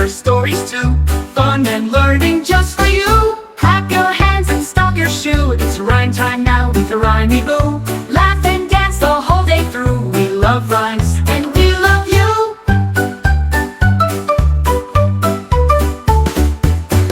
clever stories too. Fun and learning just for you. Clap your hands and stop your shoe. It's rhyme time now with the Rhymieboo. Laugh and dance the whole day through. We love rhymes and we love you.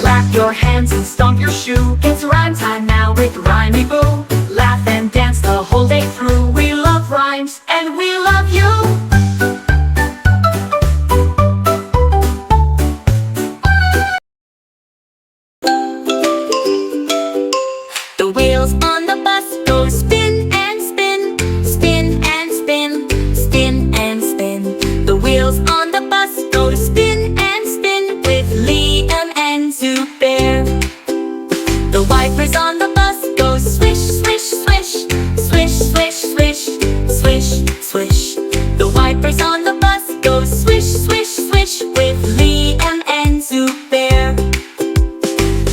Clap your hands and stomp your shoe. It's rhyme time now with Rhymieboo. Laugh and dance the whole day through. We love rhymes and we love you. The wheels on the bus go spin and spin, spin and spin, spin and spin. The wheels on the bus go spin and spin with Liam and Zubair. The wipers on the bus go swish, swish, swish, swish, swish, swish, swish, swish. The wipers on the bus go swish, swish, swish with Liam and Zubair.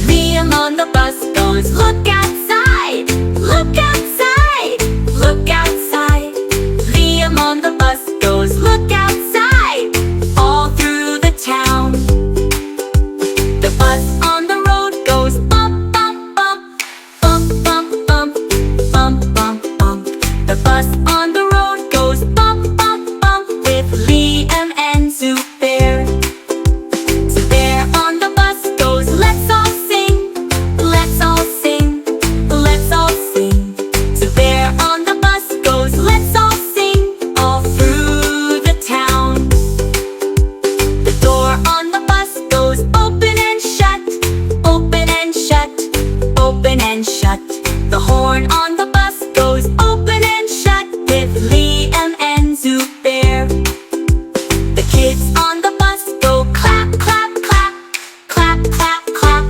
Liam on the bus goes, look outside, look outside, look outside. Liam on the bus goes, look outside, all through the town. The bus on the road goes bump, bump, bump, bump, bump, bump, bump, bump, bump. The bus on the road goes bump, bump, bump with Liam and Zubair. Zubair on the bus goes, let's all sing, let's all sing, let's all sing. Zubair on the bus goes, let's all sing, all through the town. The door on the bus goes open and shut, open and shut, open and shut. The horn on the bus goes open and shut with Liam and Zubair. The kids on the bus go clap, clap, clap, clap, clap, clap,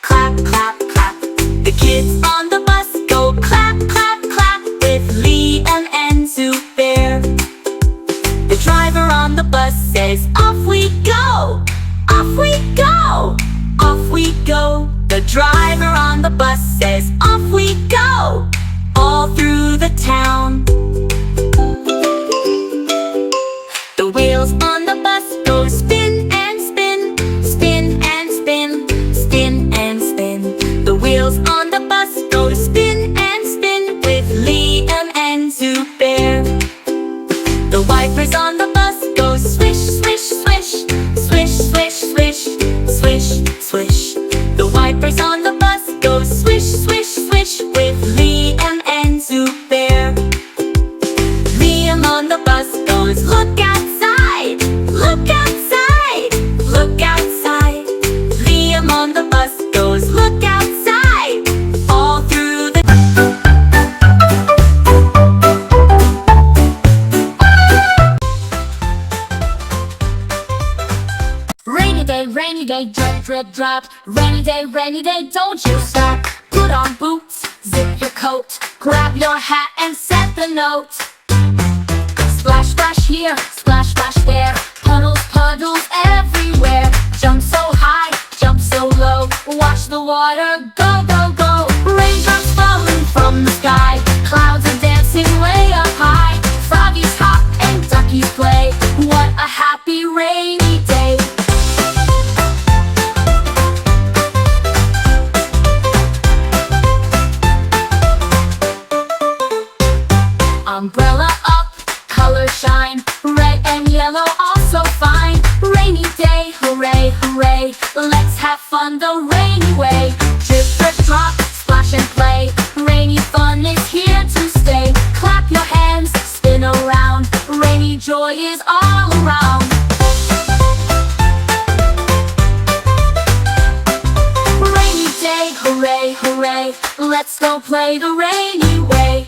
clap, clap, clap. The kids on the bus go clap, clap, clap with Liam and Zubair. The driver on the bus says, off we go, off we go, off we go. The driver on the bus says, off we go, all through the town. The wheels on the bus go spin and spin, spin and spin, spin and spin. The wheels on the bus go spin and spin with Liam and Zubair. The wipers on the bus go swish, swish, swish, swish, swish, swish, swish, swish. The wipers on the bus go swish, swish, swish with Liam and Zubair. Liam on the bus goes, look outside, look outside, look outside. Liam on the bus goes, look outside, all through the rainy day, drip, drip, drop. Rainy day, don't you stop. Put on boots, zip your coat, grab your hat and set the note. Splash, splash here, splash, splash there. Puddles, puddles everywhere. Jump so high, jump so low. Watch the water go, go, go. Raindrops falling from the sky. Clouds are dancing way up high. Froggies hop and duckies play. What a happy rainy day. Umbrella up, colors shine. Red and yellow also fine. Rainy day, hooray, hooray. Let's have fun the rainy way. Drip, drip, drop, splash and play. Rainy fun is here to stay. Clap your hands, spin around. Rainy joy is all around. Rainy day, hooray, hooray. Let's go play the rainy way.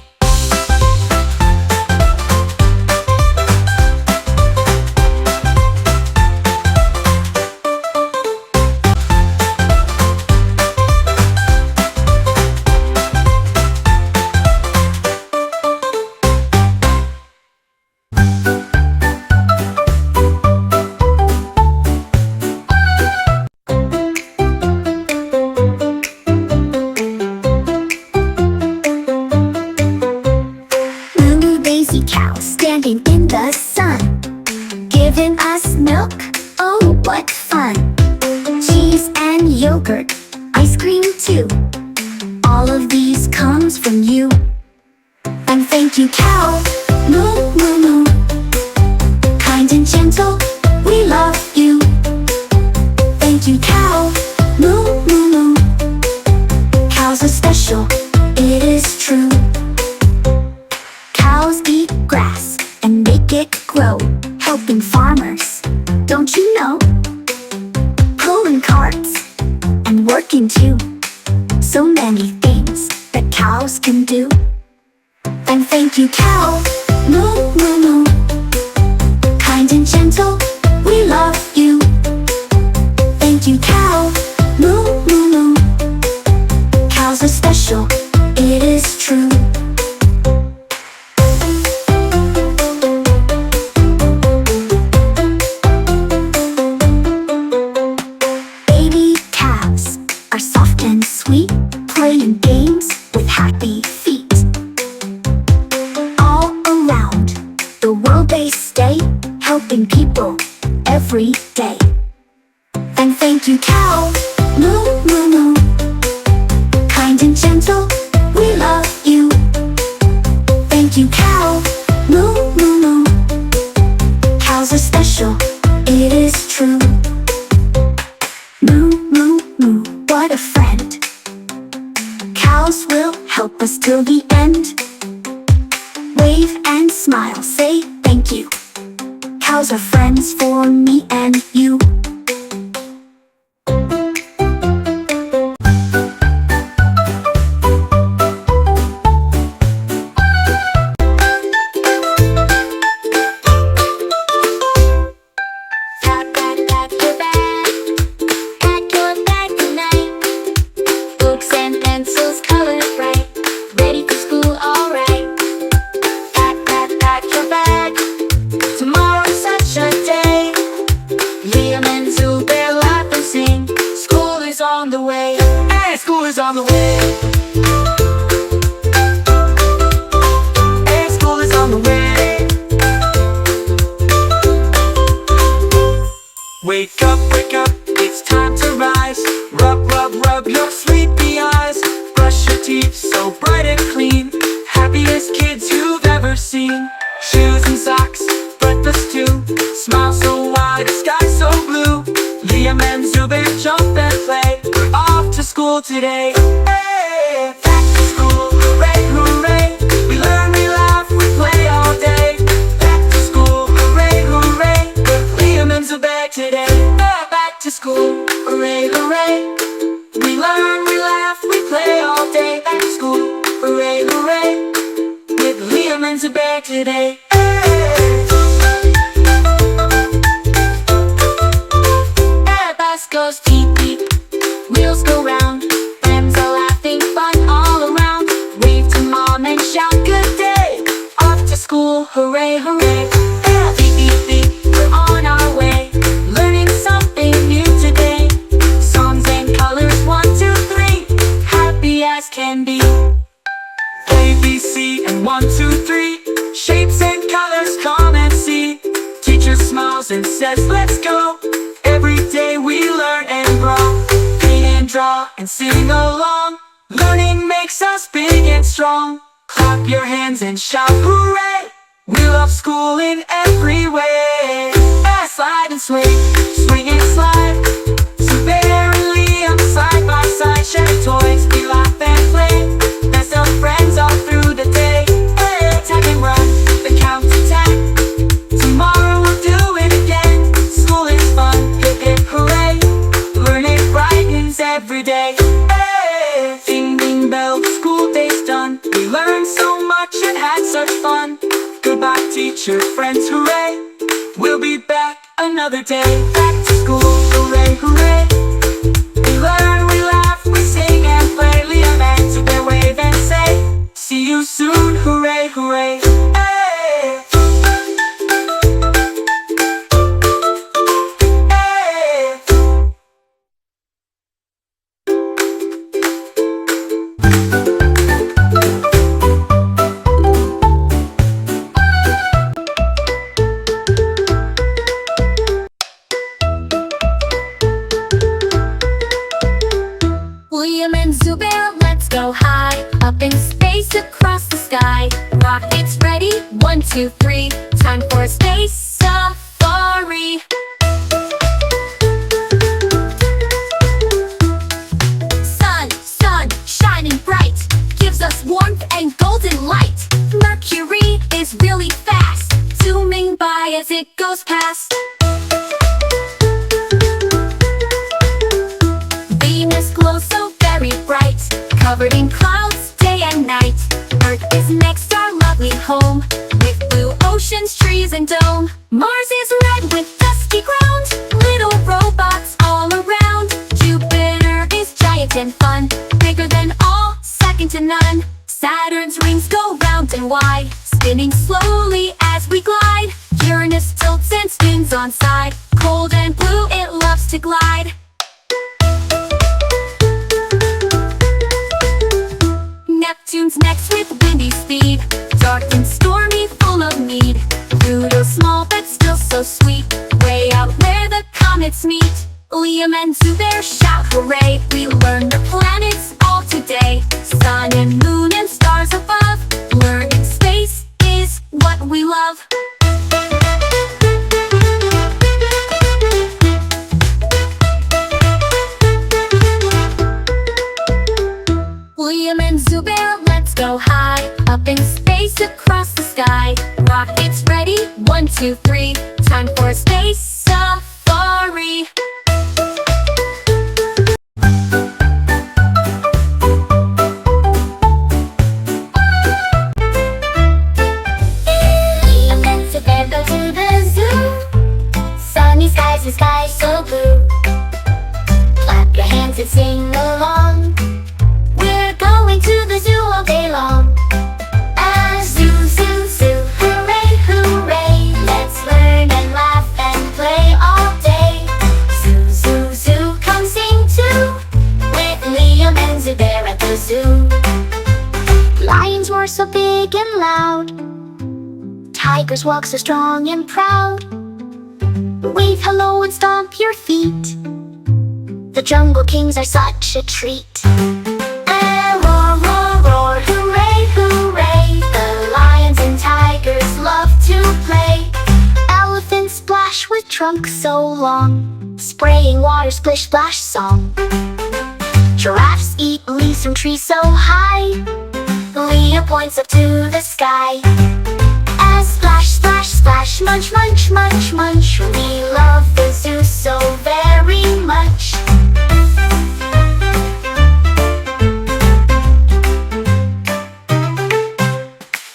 from you. And thank you, cow. Moo, moo, moo. Kind and gentle, we love you. Thank you, cow. Moo, moo, moo. Cows are special, it is true. Cows eat grass and make it grow, helping farmers, don't you know? Pulling carts and working too. So many things that cows can do. And thank you, cow. Moo, moo, moo. Kind and gentle, we love you. Thank you, cow. Moo, moo, moo. Cows are special, it is true. Baby calves are soft and sweet, playing games with happy feet. All around the world they stay, helping people every day. And thank you, cow. Moo, moo, moo. Kind and gentle, we love you. Thank you, cow. Moo, moo, moo. Cows are special, it is true. Moo, moo, moo, what a friend. Cows will help us till the end. Wave and smile, say thank you. Cows are friends for me and you. Pat, pat, pat your back. Pat your back tonight. Books and pencils colored bright. Ready for school, alright. Pat, pat, pat your back. Tomorrow's such a day. Liam and Zubair laugh and sing. School is on the way. Hey, school is on the way. Hey, school is on the way. Wake up, it's time to rise. Rub, rub, rub your sleepy eyes. Brush your teeth so bright and clean. Happiest kids you've ever seen. Shoes and socks, breakfast too. Smile so wide, the sky so blue. Liam and Zubair jump and play. We're off to school today. Hey, back to school, hooray, hooray. We learn, we laugh, we play all day. Back to school, hooray, hooray. With Liam and Zubair today. Back to school, hooray, hooray. We learn, we laugh, we play all day. Back to school, hooray, hooray. With Liam and Zubair today. Bus goes beep beep, wheels go round. Friends are laughing, fun all around. Wave to mom and shout good day. Off to school, hooray, hooray. Beep beep beep, we're on our way. Learning something new today. Songs and colors, 1, 2, 3. Happy as can be. A, B, C, and 1, 2, 3. Shapes and colors, come and see. Teacher smiles and says, let's go. Every day we learn and grow. Paint and draw and sing along. Learning makes us big and strong. Clap your hands and shout hooray. We love school in every way. Slide and swing, swing and slide. Zubair and Liam side by side. Share toys, we laugh and play. Best of friends all through the day. Tag and run, the count-to-10. Tomorrow we'll do it again. School is fun, hip hip hooray. Learn it brightens every day. Ding ding bell, school day's done. We learned so much and had such fun. Goodbye teacher, friends, hooray. We'll be back another day. Back to school, hooray, hooray. We learn, we laugh, we sing and play. Liam and Zubair wave and say, see you soon, hooray, hooray. Liam and Zubair, let's go high up in space. sky. Rockets ready, 1, 2, 3. Time for a space safari. Sun, shining bright, gives us warmth and golden light. Mercury is really fast, zooming by as it goes past. Venus glows so very bright, covered in clouds day and night. Earth is next, our lovely home, with blue oceans, trees and dome. Mars is red with dusty ground, little robots all around. Jupiter is giant and fun, bigger than all, second to none. Saturn's rings go round and wide, spinning slowly as we glide. Uranus tilts and spins on side, cold and blue it loves to glide. Neptune's next with windy speed, dark and stormy, full of need. Pluto small but still so sweet, way out where the comets meet. Liam and Zubair shout hooray, we learned the planets all today. Sun and moon and stars above, learning space is what we love. Liam and Zubair, let's go high, up in space across the sky. Rockets ready, 1, 2, 3. Time for a space safari. Liam and Zubair go to the zoo. Sunny skies, the sky so blue. Clap your hands and sing along. We're going to the zoo all day long. A zoo, zoo, zoo, hooray, hooray. Let's learn and laugh and play all day. Zoo, zoo, zoo, come sing too, with Liam and Zubair at the zoo. Lions roar so big and loud, tigers walk so strong and proud. Wave hello and stomp your feet, the jungle kings are such a treat. Roar, roar, roar, hooray, hooray. The lions and tigers love to play. Elephants splash with trunks so long, spraying water splish splash song. Giraffes eat leaves from trees so high, Leah points up to the sky. As splash, splash, splash, munch, munch, munch, munch. We love the zoo so very much.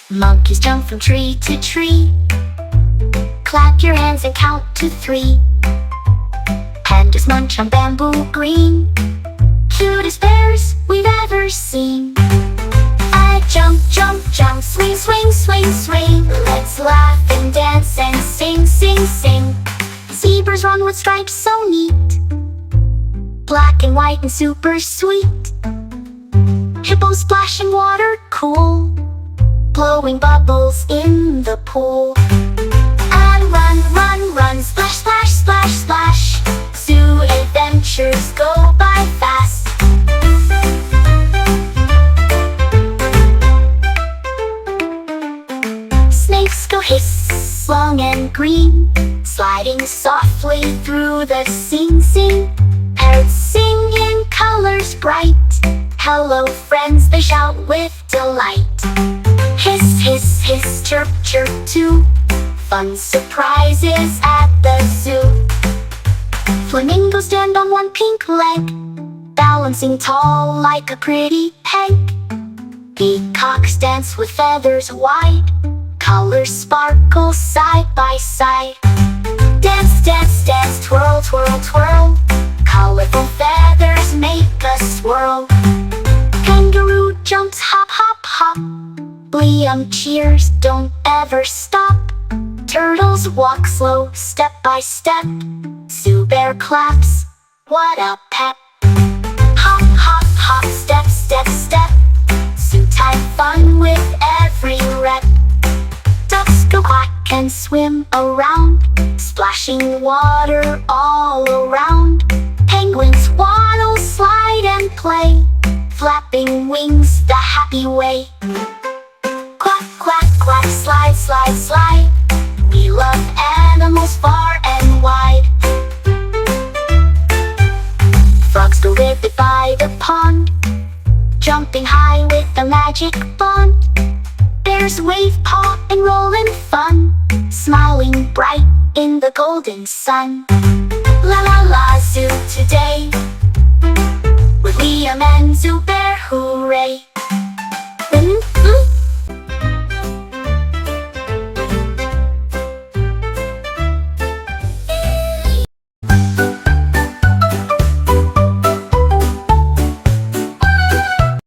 Monkeys jump from tree to tree, clap your hands and count to 3. Pandas munch on bamboo green, cutest bears we've ever seen. I jump, jump, jump, swing, swing, swing, swing. Let's laugh and dance and sing, sing, sing. Zebras run with stripes so neat, black and white and super sweet. Hippos splash in water cool, blowing bubbles in the pool. And run, run, run, splash, splash, splash, splash. Zoo adventures go by fast. Snakes go hiss, long and green, sliding softly through the sing, sing. Parrots sing in colors bright, hello friends, they shout with delight. Hiss, hiss, hiss, chirp, chirp too, fun surprises at the zoo. Flamingos stand on one pink leg, balancing tall like a pretty peg. Peacocks dance with feathers wide, colors sparkle side by side. Dance, dance, dance, twirl, twirl, twirl, colorful feathers make us swirl. Kangaroo jumps hop, hop, hop, Liam cheers, don't ever stop. Turtles walk slow, step by step, Zubair claps, what a pep. Hop, hop, hop, step, step, step, zoo time fun with every rep. Ducks go quack and swim around, splashing water all around. Penguins waddle, slide and play, flapping wings the happy way. quack, quack, slide, slide, slide. We love animals far and wide. Frogs go live by the pond, jumping high with a magic wand. Bears wave paw and roll in fun, smiling bright in the golden sun. La la la zoo today, with Liam and Zubair, who